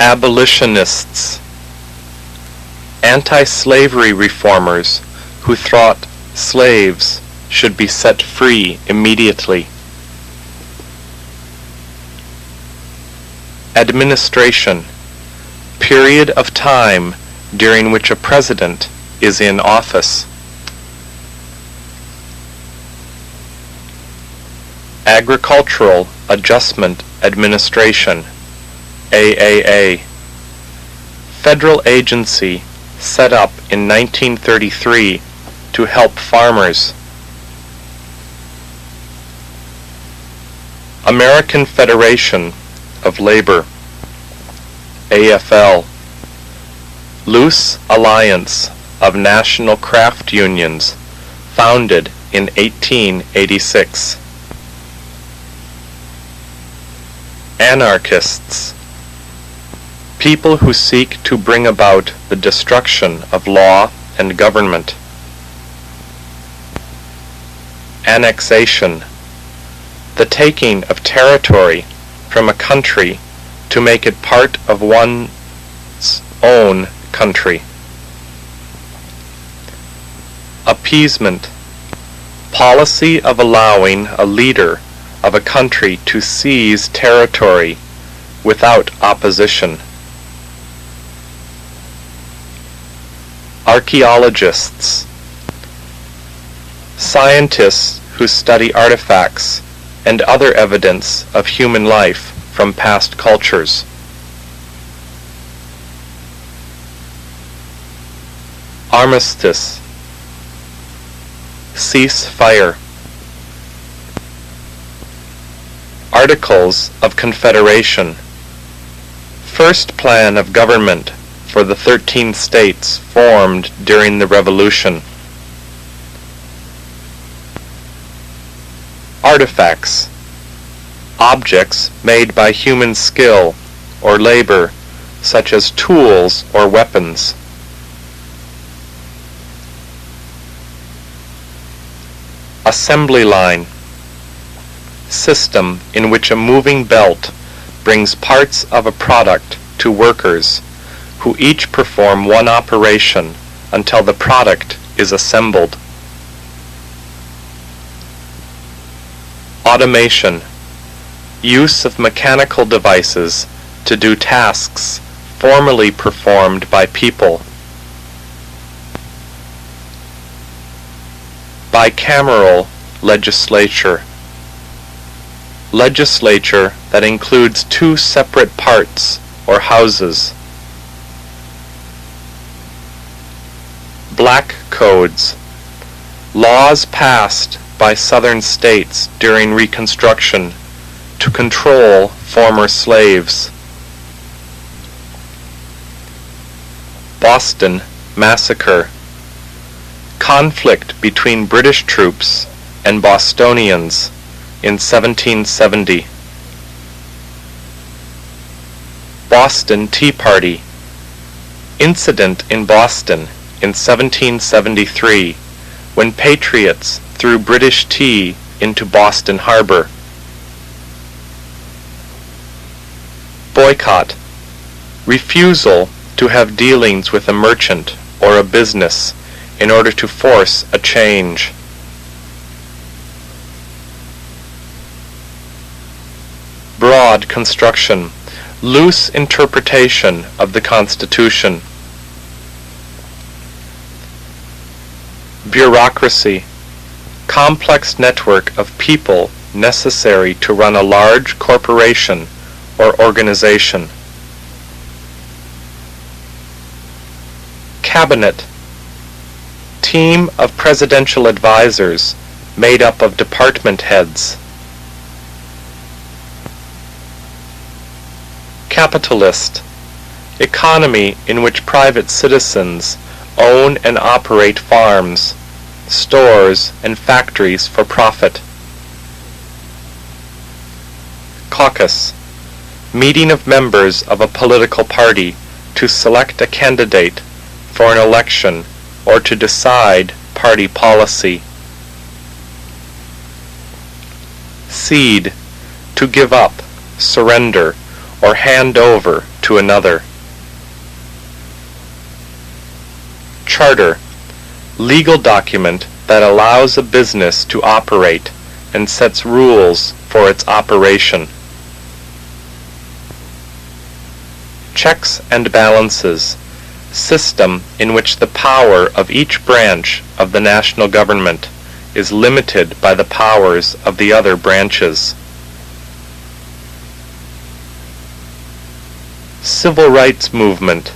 Abolitionists. Anti-slavery reformers who thought slaves should be set free immediately. Administration. Period of time during which a president is in office. Agricultural Adjustment Administration, AAA. Federal agency set up in 1933 to help farmers. American Federation of Labor, AFL. Loose alliance of national craft unions, founded in 1886. Anarchists. People who seek to bring about the destruction of law and government. Annexation. The taking of territory from a country to make it part of one's own country. Appeasement. Policy of allowing a leader of a country to seize territory without opposition. Archaeologists. Scientists who study artifacts and other evidence of human life from past cultures. Armistice. Cease fire. Articles of Confederation. First plan of government for the 13 states formed during the Revolution. Artifacts. Objects made by human skill or labor, such as tools or weapons. Assembly line. System in which a moving belt brings parts of a product to workers who each perform one operation until the product is assembled. Automation. Use of mechanical devices to do tasks formerly performed by people. Bicameral legislature. Legislature that includes two separate parts or houses. Black codes. Laws passed by Southern states during Reconstruction to control former slaves. Boston Massacre. Conflict between British troops and Bostonians in 1770. Boston Tea Party. Incident in Boston in 1773 when patriots threw British tea into Boston Harbor. Boycott. Refusal to have dealings with a merchant or a business in order to force a change. Broad construction. Loose interpretation of the Constitution. Bureaucracy. Complex network of people necessary to run a large corporation or organization. Cabinet. Team of presidential advisors made up of department heads. Capitalist. Economy in which private citizens own and operate farms, stores, and factories for profit. Caucus. Meeting of members of a political party to select a candidate for an election or to decide party policy. Cede. To give up, surrender, or hand over to another. Charter, legal document that allows a business to operate and sets rules for its operation. Checks and balances, system in which the power of each branch of the national government is limited by the powers of the other branches. Civil rights movement,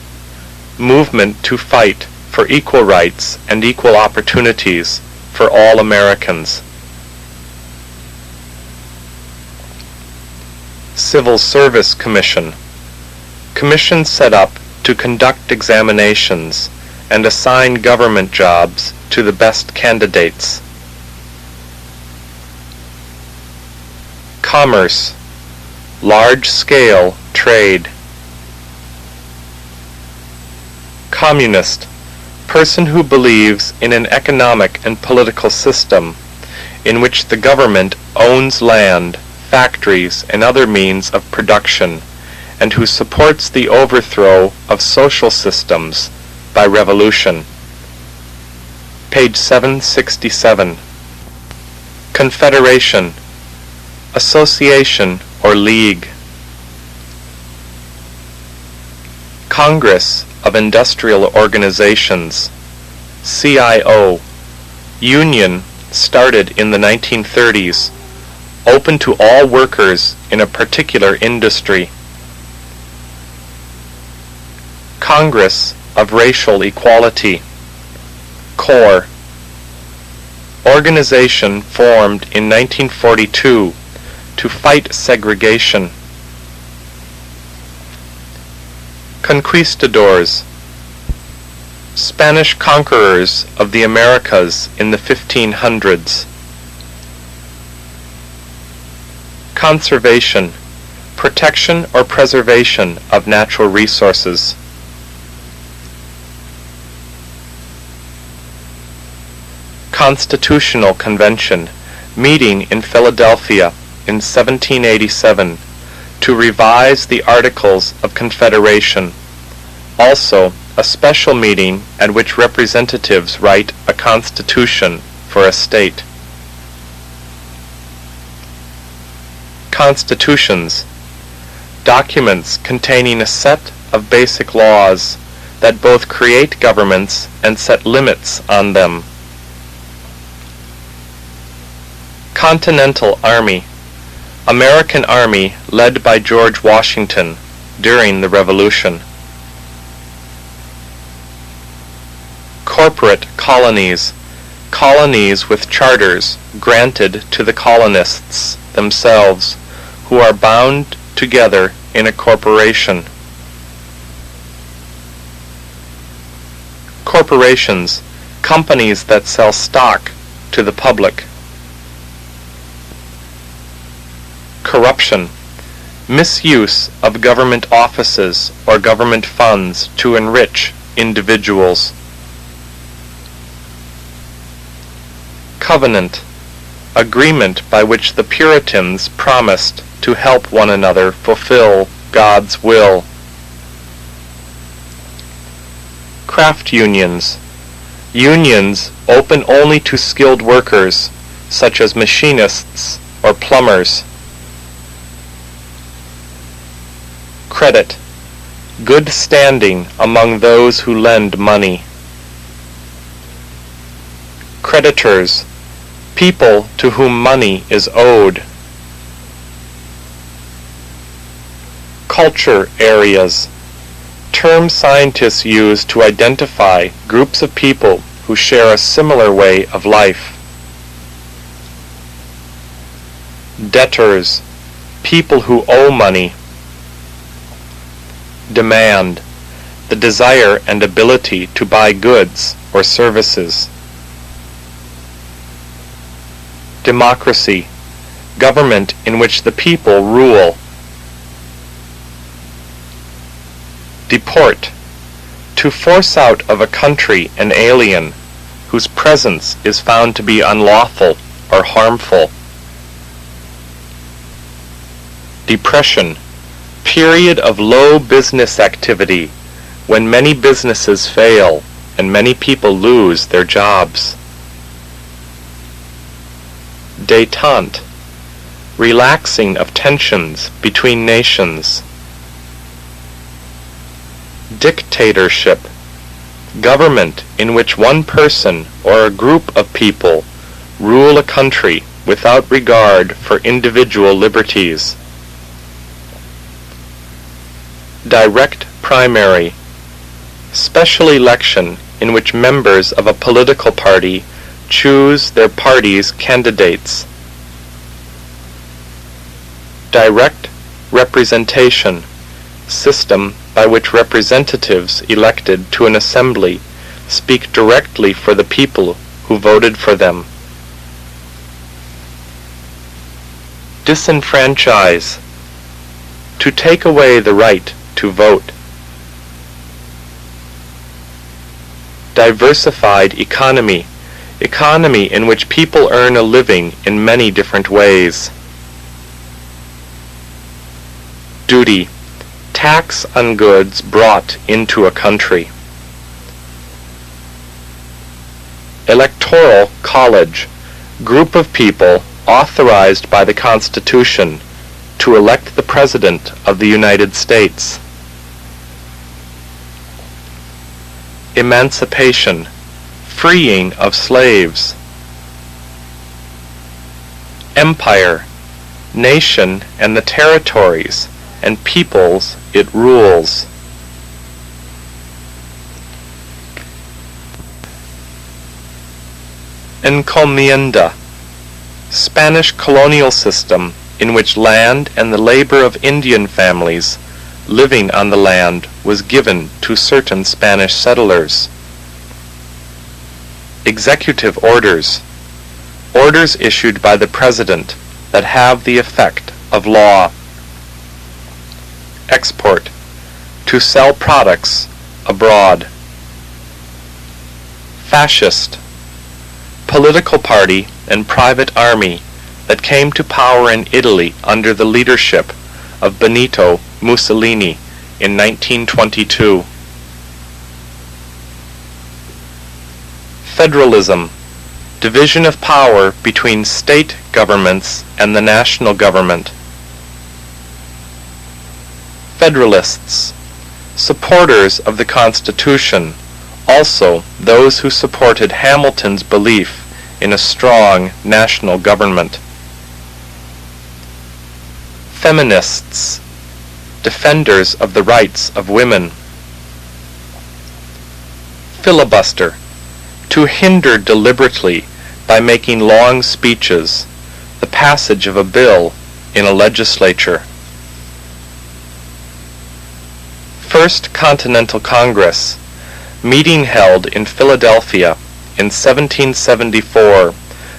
movement to fight for equal rights and equal opportunities for all Americans. Civil Service Commission, commission set up to conduct examinations and assign government jobs to the best candidates. Commerce, large-scale trade. Communist, person who believes in an economic and political system in which the government owns land, factories, and other means of production, and who supports the overthrow of social systems by revolution. Page 767. Confederation, association or league. Congress of Industrial Organizations, CIO, union started in the 1930s, open to all workers in a particular industry. Congress of Racial Equality, CORE, organization formed in 1942 to fight segregation. Conquistadors, Spanish conquerors of the Americas in the 1500s. Conservation, protection or preservation of natural resources. Constitutional Convention, meeting in Philadelphia in 1787 to revise the Articles of Confederation. Also, a special meeting at which representatives write a constitution for a state. Constitutions, documents containing a set of basic laws that both create governments and set limits on them. Continental Army, American Army led by George Washington during the Revolution. Corporate colonies, colonies with charters granted to the colonists themselves, who are bound together in a corporation. Corporations, companies that sell stock to the public. Corruption, misuse of government offices or government funds to enrich individuals. Covenant, agreement by which the Puritans promised to help one another fulfill God's will. Craft unions, unions open only to skilled workers, such as machinists or plumbers. Credit, good standing among those who lend money. Creditors, people to whom money is owed. Culture areas, term scientists use to identify groups of people who share a similar way of life. Debtors, people who owe money. Demand, the desire and ability to buy goods or services. Democracy, government in which the people rule. Deport, to force out of a country an alien whose presence is found to be unlawful or harmful. Depression, Period of low business activity, when many businesses fail and many people lose their jobs. Détente, relaxing of tensions between nations. Dictatorship, government in which one person or a group of people rule a country without regard for individual liberties. Direct primary, special election in which members of a political party choose their party's candidates. Direct representation, system by which representatives elected to an assembly speak directly for the people who voted for them. Disenfranchise, to take away the right to vote. Diversified economy, economy in which people earn a living in many different ways. Duty, tax on goods brought into a country. Electoral college, group of people authorized by the Constitution to elect the President of the United States. Emancipation, freeing of slaves. Empire, nation and the territories and peoples it rules. Encomienda, Spanish colonial system in which land and the labor of Indian families living on the land was given to certain Spanish settlers. Executive orders, orders issued by the President that have the effect of law. Export, to sell products abroad. Fascist, political party and private army that came to power in Italy under the leadership of Benito Mussolini in 1922. Federalism, division of power between state governments and the national government. Federalists, supporters of the Constitution, also those who supported Hamilton's belief in a strong national government. Feminists, defenders of the rights of women. Filibuster, to hinder deliberately by making long speeches the passage of a bill in a legislature. First Continental Congress, meeting held in Philadelphia in 1774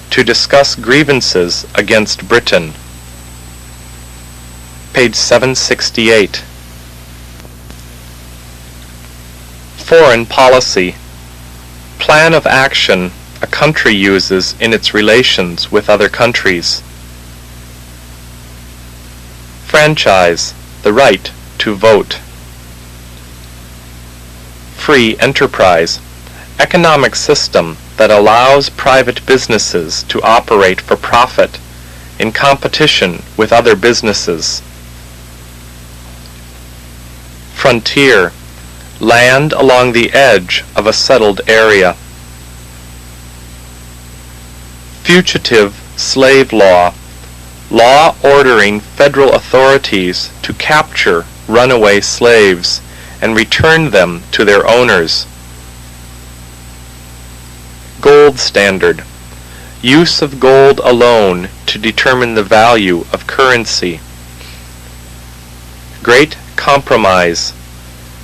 to discuss grievances against Britain. Page 768. Foreign policy, plan of action a country uses in its relations with other countries. Franchise, the right to vote. Free enterprise, economic system that allows private businesses to operate for profit in competition with other businesses. Frontier, land along the edge of a settled area. Fugitive slave law, law ordering federal authorities to capture runaway slaves and return them to their owners. Gold standard, use of gold alone to determine the value of currency. Great Compromise,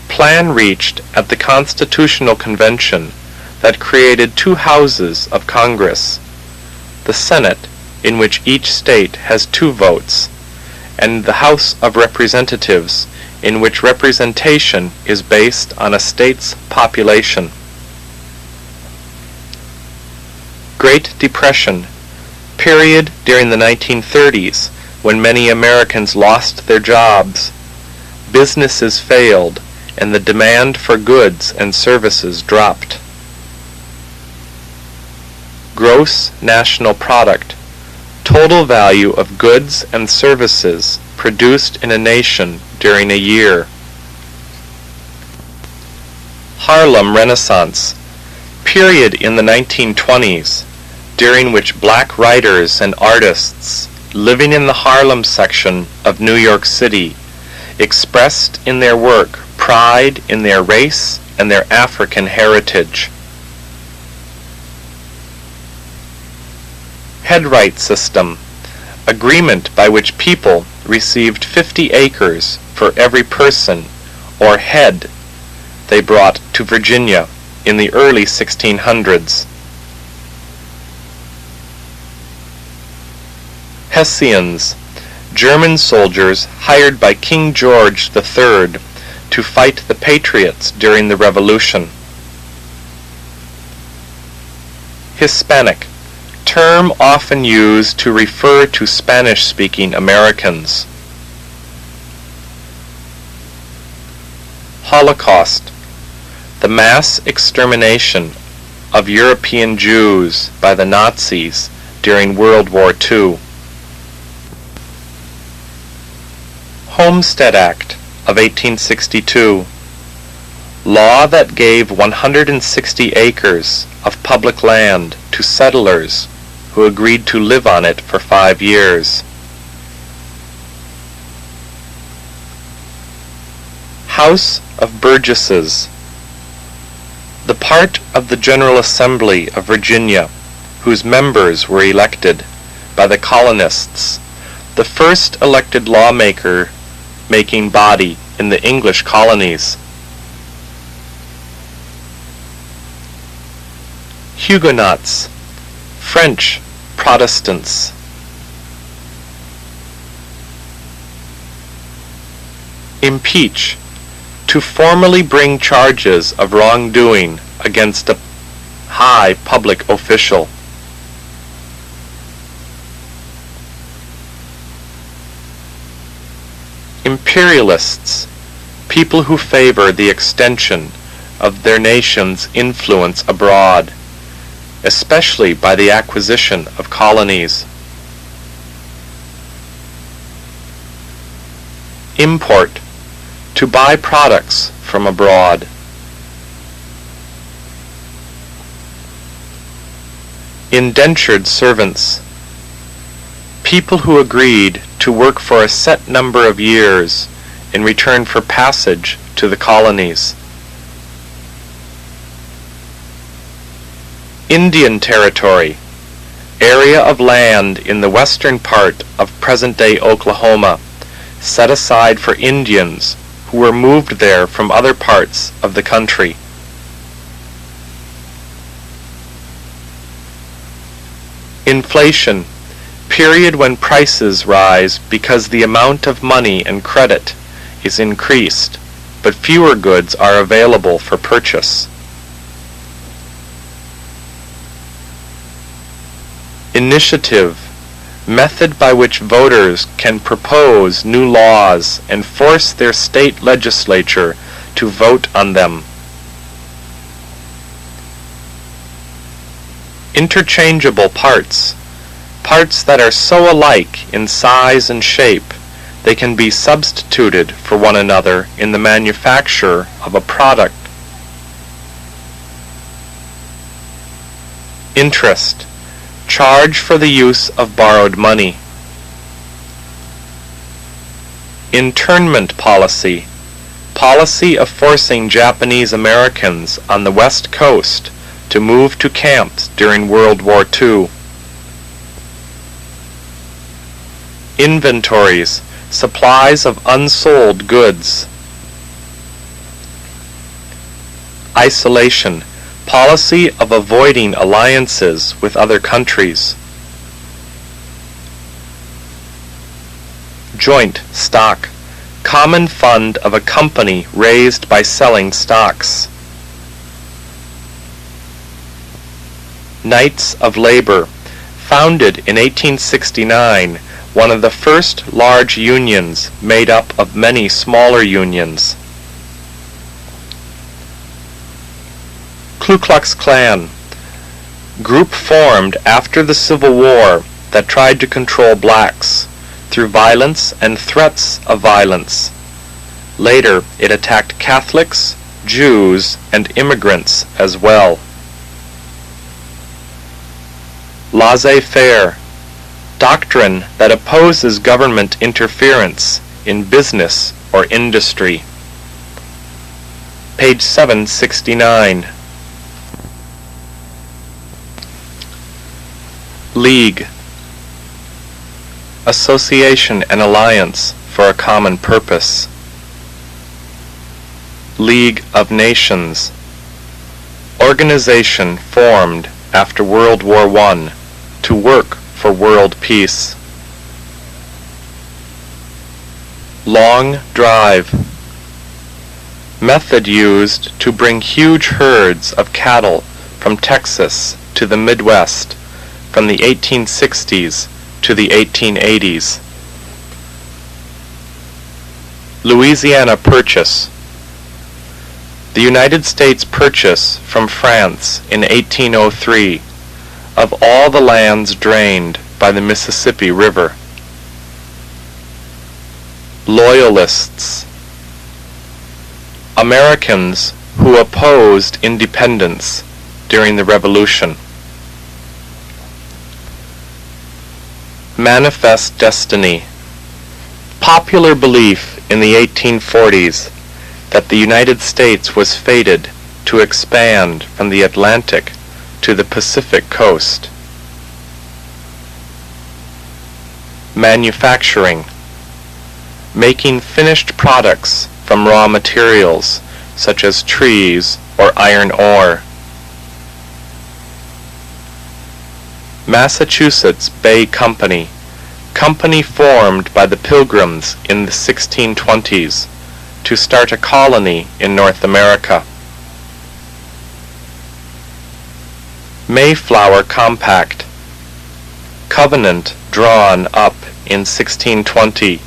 plan reached at the Constitutional Convention that created two houses of Congress, the Senate, in which each state has 2 votes, and the House of Representatives, in which representation is based on a state's population. Great Depression, period during the 1930s when many Americans lost their jobs, businesses failed and the demand for goods and services dropped. Gross national product, total value of goods and services produced in a nation during a year. Harlem Renaissance, period in the 1920s, during which black writers and artists living in the Harlem section of New York City expressed in their work pride in their race and their African heritage. Headright system, agreement by which people received 50 acres for every person or head they brought to Virginia in the early 1600s. Hessians, German soldiers hired by King George III to fight the Patriots during the Revolution. Hispanic, term often used to refer to Spanish-speaking Americans. Holocaust, the mass extermination of European Jews by the Nazis during World War II. Homestead Act of 1862, law that gave 160 acres of public land to settlers who agreed to live on it for 5 years. House of Burgesses, the part of the General Assembly of Virginia whose members were elected by the colonists, the first elected lawmaking body in the English colonies. Huguenots, French Protestants. Impeach, to formally bring charges of wrongdoing against a high public official. Imperialists, people who favor the extension of their nation's influence abroad, especially by the acquisition of colonies. Import, to buy products from abroad. Indentured servants, people who agreed to work for a set number of years in return for passage to the colonies. Indian Territory, area of land in the western part of present-day Oklahoma, set aside for Indians who were moved there from other parts of the country. Inflation, period when prices rise because the amount of money and credit is increased, but fewer goods are available for purchase. Initiative, method by which voters can propose new laws and force their state legislature to vote on them. Interchangeable parts, parts that are so alike in size and shape they can be substituted for one another in the manufacture of a product. Interest, charge for the use of borrowed money. Internment policy, policy of forcing Japanese Americans on the West Coast to move to camps during World War II. Inventories, supplies of unsold goods. Isolation, policy of avoiding alliances with other countries. Joint stock, common fund of a company raised by selling stocks. Knights of Labor, founded in 1869 one of the first large unions made up of many smaller unions. Ku Klux Klan, group formed after the Civil War that tried to control blacks through violence and threats of violence. Later, it attacked Catholics, Jews, and immigrants as well. Laissez-faire, doctrine that opposes government interference in business or industry. Page 769. League, association and alliance for a common purpose. League of Nations, organization formed after World War I to work for world peace. Long drive, method used to bring huge herds of cattle from Texas to the Midwest from the 1860s to the 1880s. Louisiana Purchase, the United States purchase from France in 1803 of all the lands drained by the Mississippi River. Loyalists, Americans who opposed independence during the Revolution. Manifest destiny, popular belief in the 1840s that the United States was fated to expand from the Atlantic to the Pacific coast. Manufacturing, making finished products from raw materials such as trees or iron ore. Massachusetts Bay Company, company formed by the Pilgrims in the 1620s to start a colony in North America. Mayflower Compact, covenant drawn up in 1620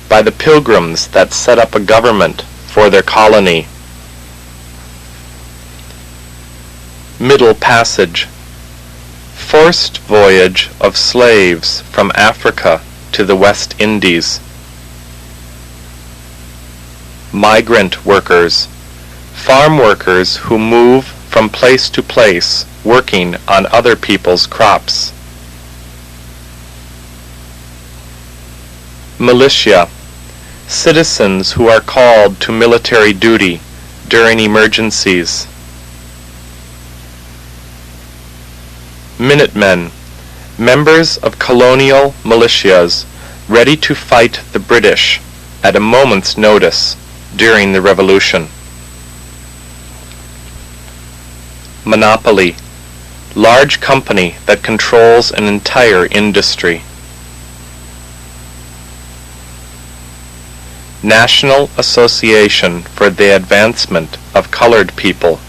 by the Pilgrims that set up a government for their colony. Middle Passage, forced voyage of slaves from Africa to the West Indies. Migrant workers, farm workers who move from place to place working on other people's crops. Militia, citizens who are called to military duty during emergencies. Minutemen, members of colonial militias ready to fight the British at a moment's notice during the Revolution. Monopoly, large company that controls an entire industry. National Association for the Advancement of Colored People,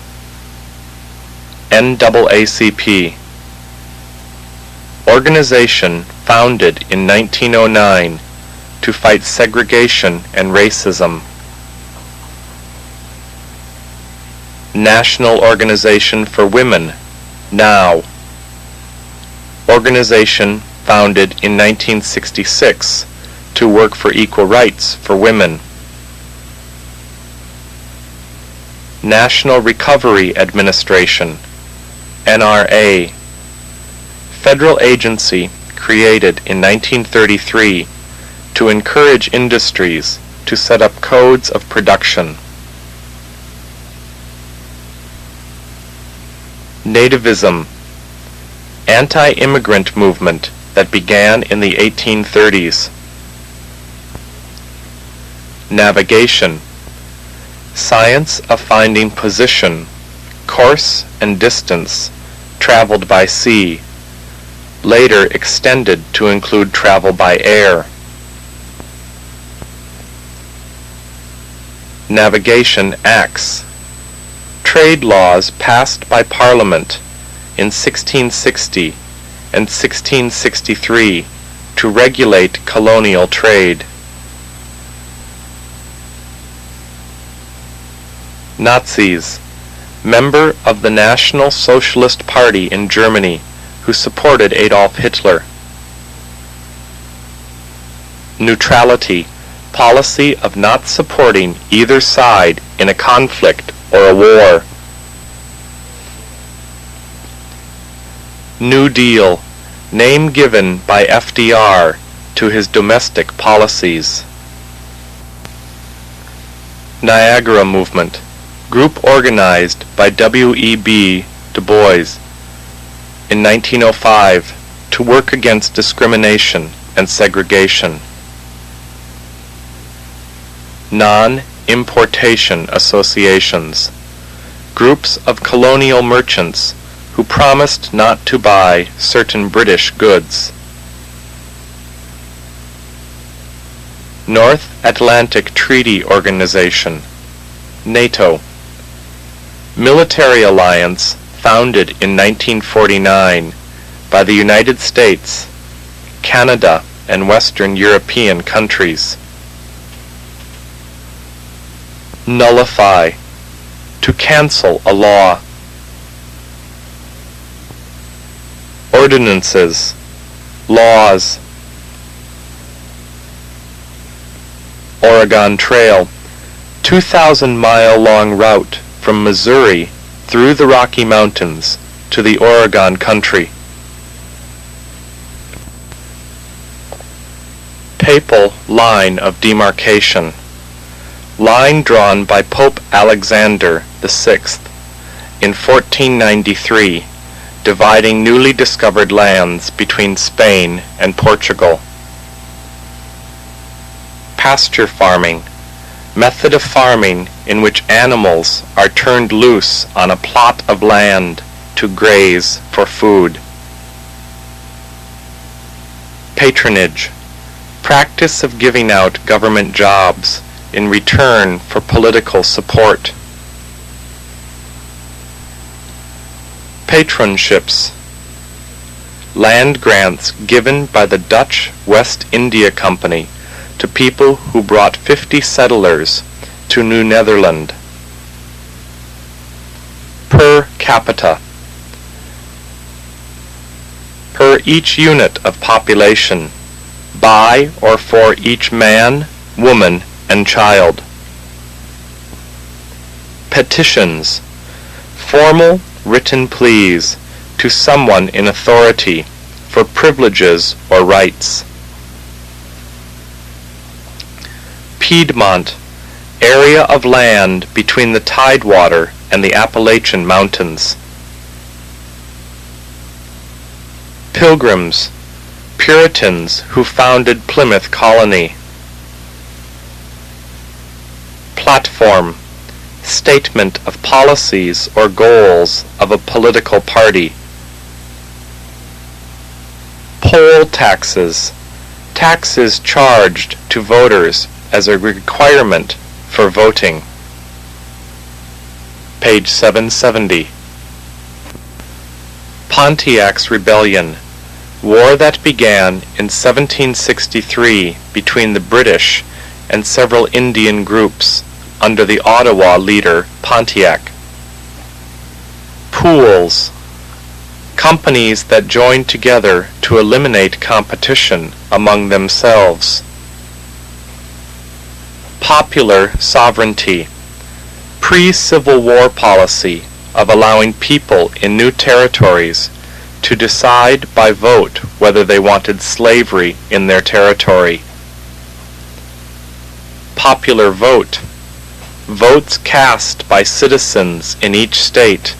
NAACP, organization founded in 1909 to fight segregation and racism. National Organization for Women, NOW, organization founded in 1966 to work for equal rights for women. National Recovery Administration, NRA, federal agency created in 1933 to encourage industries to set up codes of production. Nativism, anti-immigrant movement that began in the 1830s. Navigation, science of finding position, course and distance traveled by sea, later extended to include travel by air. Navigation Acts, trade laws passed by Parliament in 1660 and 1663 to regulate colonial trade. Nazis, member of the National Socialist Party in Germany, who supported Adolf Hitler. Neutrality, policy of not supporting either side in a conflict or a war. New Deal, name given by FDR to his domestic policies. Niagara Movement, group organized by W.E.B. Du Bois in 1905 to work against discrimination and segregation. Non-importation associations, groups of colonial merchants who promised not to buy certain British goods. North Atlantic Treaty Organization, NATO, military alliance founded in 1949 by the United States, Canada, and Western European countries. Nullify, to cancel a law. Ordinances, laws. Oregon Trail, 2,000-mile-long route from Missouri through the Rocky Mountains to the Oregon country. Papal line of demarcation, line drawn by Pope Alexander VI in 1493, dividing newly discovered lands between Spain and Portugal. Pasture farming, method of farming in which animals are turned loose on a plot of land to graze for food. Patronage, practice of giving out government jobs in return for political support. Patronships, land grants given by the Dutch West India Company to people who brought 50 settlers to New Netherland. Per capita, per each unit of population, by or for each man, woman, and child. Petitions, formal written pleas to someone in authority for privileges or rights. Piedmont, area of land between the Tidewater and the Appalachian Mountains. Pilgrims, Puritans who founded Plymouth Colony. Platform, statement of policies or goals of a political party. Poll taxes, taxes charged to voters as a requirement for voting. Page 770. Pontiac's Rebellion, war that began in 1763 between the British and several Indian groups under the Ottawa leader Pontiac. Pools, companies that joined together to eliminate competition among themselves. Popular sovereignty, pre-Civil War policy of allowing people in new territories to decide by vote whether they wanted slavery in their territory. Popular vote, votes cast by citizens in each state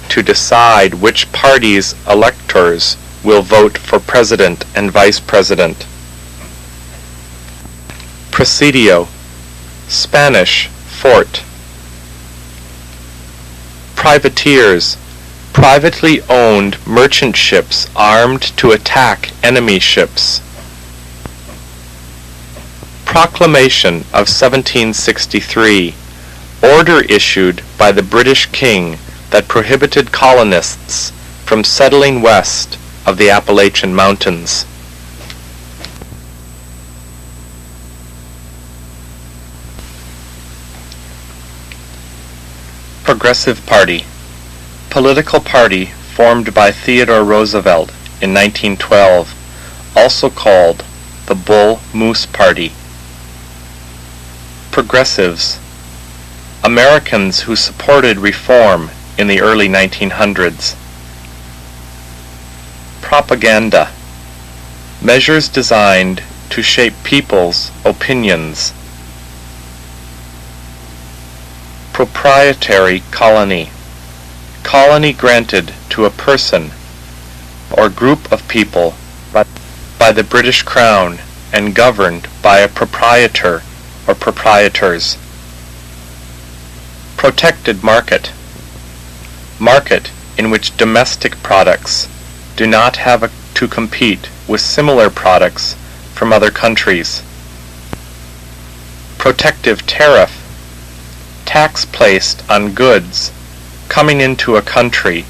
to decide which party's electors will vote for president and vice president. Presidio, Spanish, fort. Privateers, privately owned merchant ships armed to attack enemy ships. Proclamation of 1763, order issued by the British King that prohibited colonists from settling west of the Appalachian Mountains. Progressive Party. Political party formed by Theodore Roosevelt in 1912, also called the Bull Moose Party. Progressives. Americans who supported reform in the early 1900s. Propaganda. Measures designed to shape people's opinions. Proprietary colony. Colony granted to a person or group of people by the British Crown and governed by a proprietor or proprietors. Protected market. Market in which domestic products do not have to compete with similar products from other countries. Protective tariff. Tax placed on goods coming into a country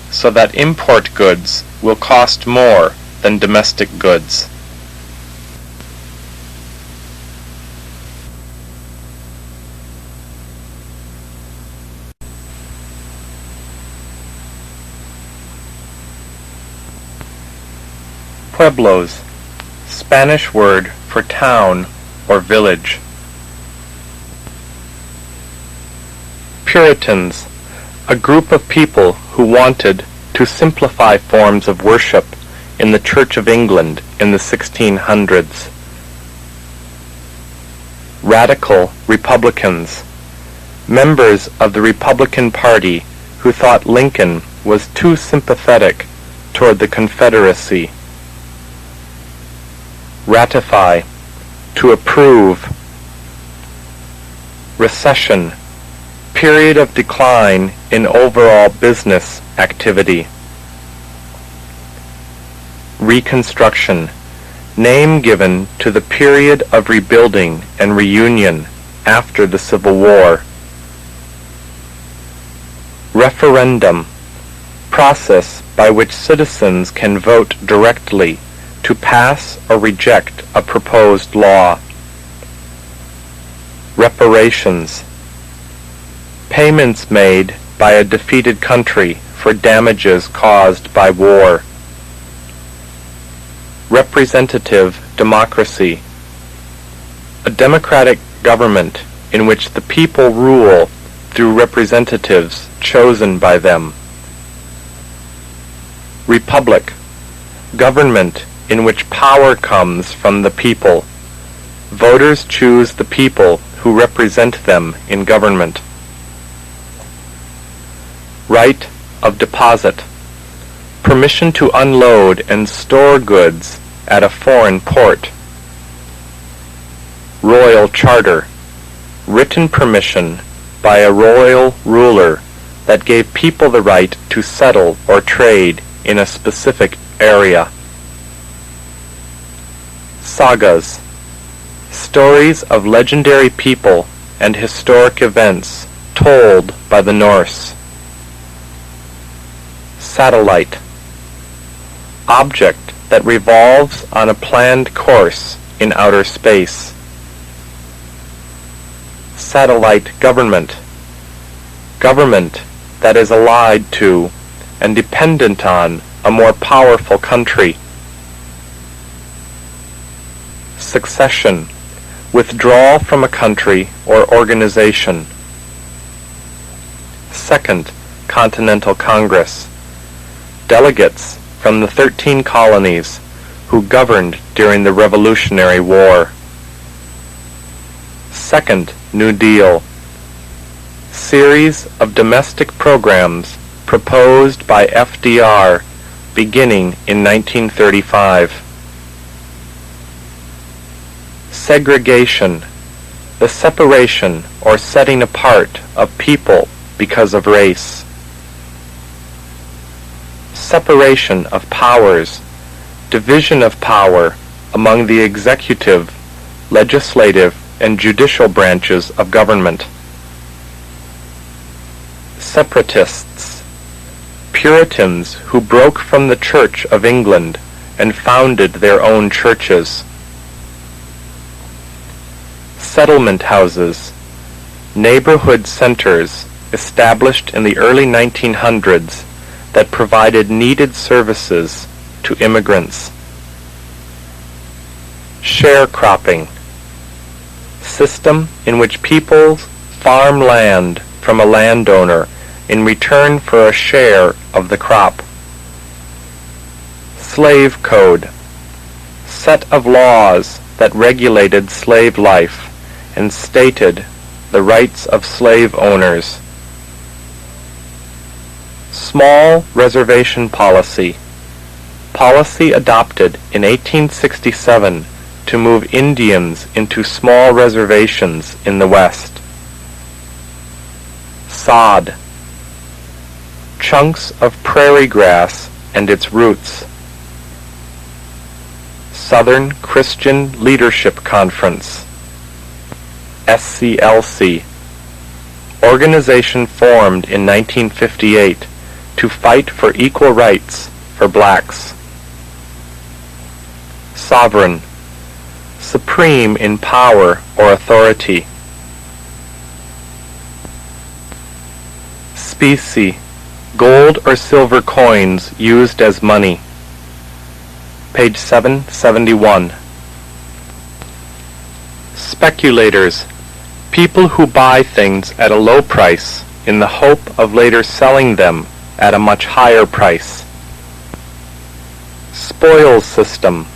so that import goods will cost more than domestic goods. Pueblos, Spanish word for town or village. Puritans, a group of people who wanted to simplify forms of worship in the Church of England in the 1600s. Radical Republicans, members of the Republican Party who thought Lincoln was too sympathetic toward the Confederacy. Ratify, to approve. Recession, period of decline in overall business activity. Reconstruction, name given to the period of rebuilding and reunion after the Civil War. Referendum, process by which citizens can vote directly to pass or reject a proposed law. Reparations, payments made by a defeated country for damages caused by war. Representative democracy, a democratic government in which the people rule through representatives chosen by them. Republic, government in which power comes from the people. Voters choose the people who represent them in government. Right of deposit, permission to unload and store goods at a foreign port. Royal charter, written permission by a royal ruler that gave people the right to settle or trade in a specific area. Sagas, stories of legendary people and historic events told by the Norse. Satellite, object that revolves on a planned course in outer space. Satellite government, government that is allied to and dependent on a more powerful country. Succession, withdrawal from a country or organization. Second Continental Congress, delegates from the 13 colonies who governed during the Revolutionary War. Second New Deal, series of domestic programs proposed by FDR beginning in 1935. Segregation, the separation or setting apart of people because of race. Separation of powers, division of power among the executive, legislative, and judicial branches of government. Separatists, Puritans who broke from the Church of England and founded their own churches. Settlement houses, neighborhood centers established in the early 1900s that provided needed services to immigrants. Sharecropping, system in which people farm land from a landowner in return for a share of the crop. Slave code, set of laws that regulated slave life and stated the rights of slave owners. Small reservation policy, policy adopted in 1867 to move Indians into small reservations in the West. Sod, chunks of prairie grass and its roots. Southern Christian Leadership Conference, SCLC, organization formed in 1958 to fight for equal rights for blacks. Sovereign, supreme in power or authority. Specie, gold or silver coins used as money. Page 771. Speculators, people who buy things at a low price in the hope of later selling them at a much higher price. Spoils system,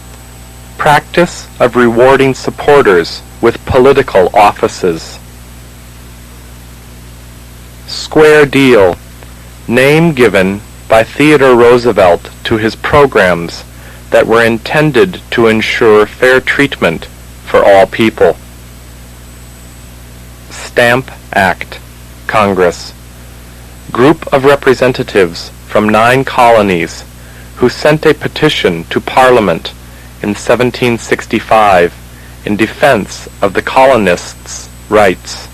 practice of rewarding supporters with political offices. Square deal, name given by Theodore Roosevelt to his programs that were intended to ensure fair treatment for all people. Stamp Act, Congress, group of representatives from 9 colonies who sent a petition to Parliament in 1765 in defense of the colonists' rights.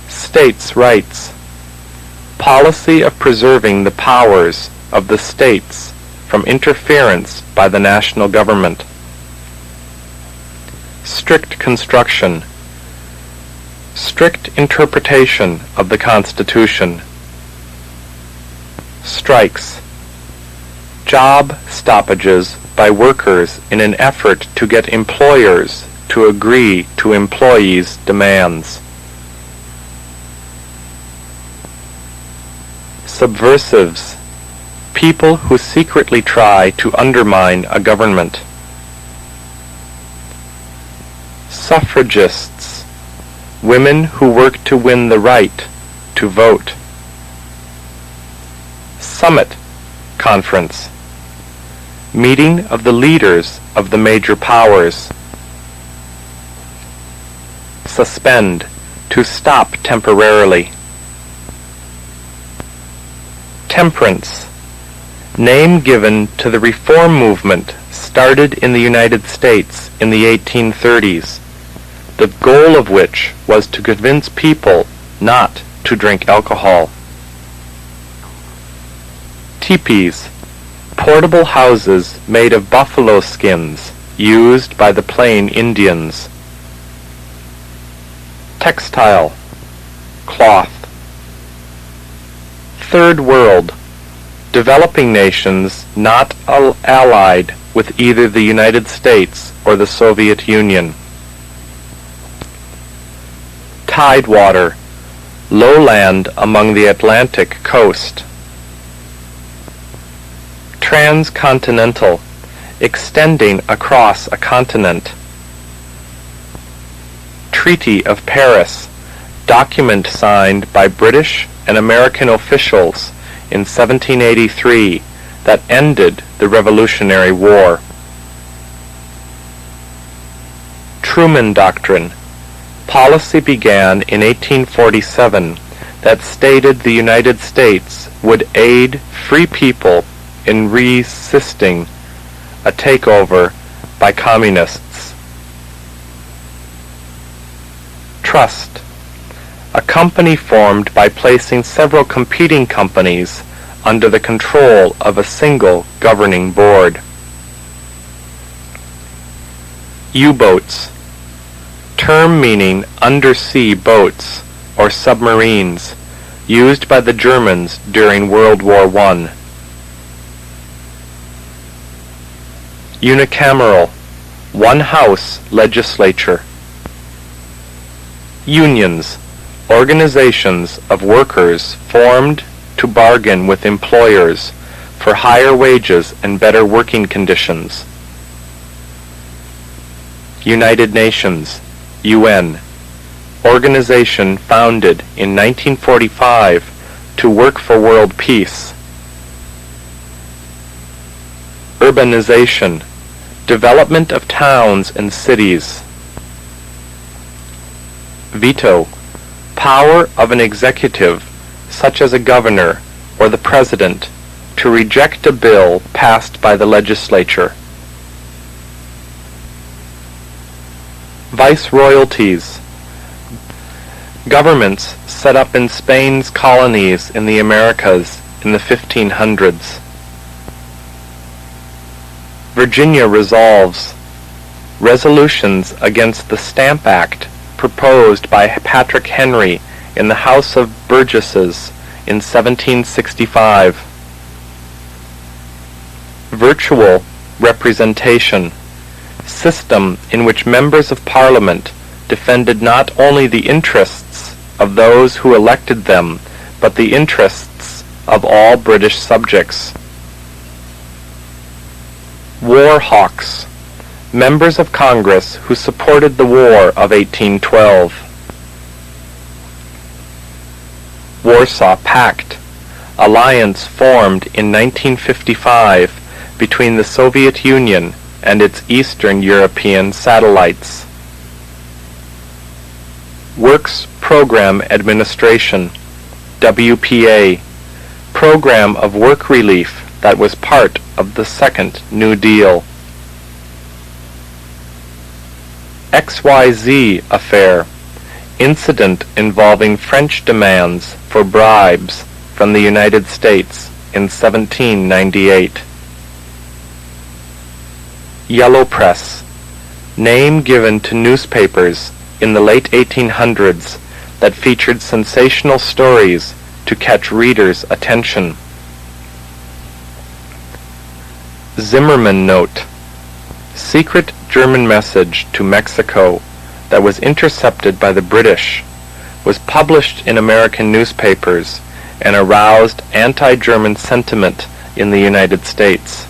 States' rights, policy of preserving the powers of the states from interference by the national government. Strict construction, strict interpretation of the Constitution. Strikes, job stoppages by workers in an effort to get employers to agree to employees' demands. Subversives, people who secretly try to undermine a government. Suffragists, women who work to win the right to vote. Summit Conference, meeting of the leaders of the major powers. Suspend, to stop temporarily. Temperance, name given to the reform movement started in the United States in the 1830s, the goal of which was to convince people not to drink alcohol. Teepees, portable houses made of buffalo skins used by the Plain Indians. Textile, cloth. Third World, developing nations not allied with either the United States or the Soviet Union. Tidewater, lowland among the Atlantic coast. Transcontinental, extending across a continent. Treaty of Paris, document signed by British and American officials in 1783 that ended the Revolutionary War. Truman Doctrine, policy began in 1847 that stated the United States would aid free people in resisting a takeover by communists. Trust, a company formed by placing several competing companies under the control of a single governing board. U-boats, term meaning undersea boats or submarines, used by the Germans during World War I. Unicameral, one-house legislature. Unions, organizations of workers formed to bargain with employers for higher wages and better working conditions. United Nations, UN, organization founded in 1945 to work for world peace. Urbanization, development of towns and cities. Veto, power of an executive, such as a governor or the president, to reject a bill passed by the legislature. Viceroyalties, governments set up in Spain's colonies in the Americas in the 1500s. Virginia resolves, resolutions against the Stamp Act proposed by Patrick Henry in the House of Burgesses in 1765. Virtual representation, system in which members of Parliament defended not only the interests of those who elected them, but the interests of all British subjects. War hawks, members of Congress who supported the War of 1812. Warsaw Pact, alliance formed in 1955 between the Soviet Union and its Eastern European satellites. Works Program Administration, WPA, program of work relief that was part of the Second New Deal. XYZ affair, incident involving French demands for bribes from the United States in 1798. Yellow Press, name given to newspapers in the late 1800s that featured sensational stories to catch readers' attention. Zimmermann Note, secret German message to Mexico that was intercepted by the British, was published in American newspapers and aroused anti-German sentiment in the United States.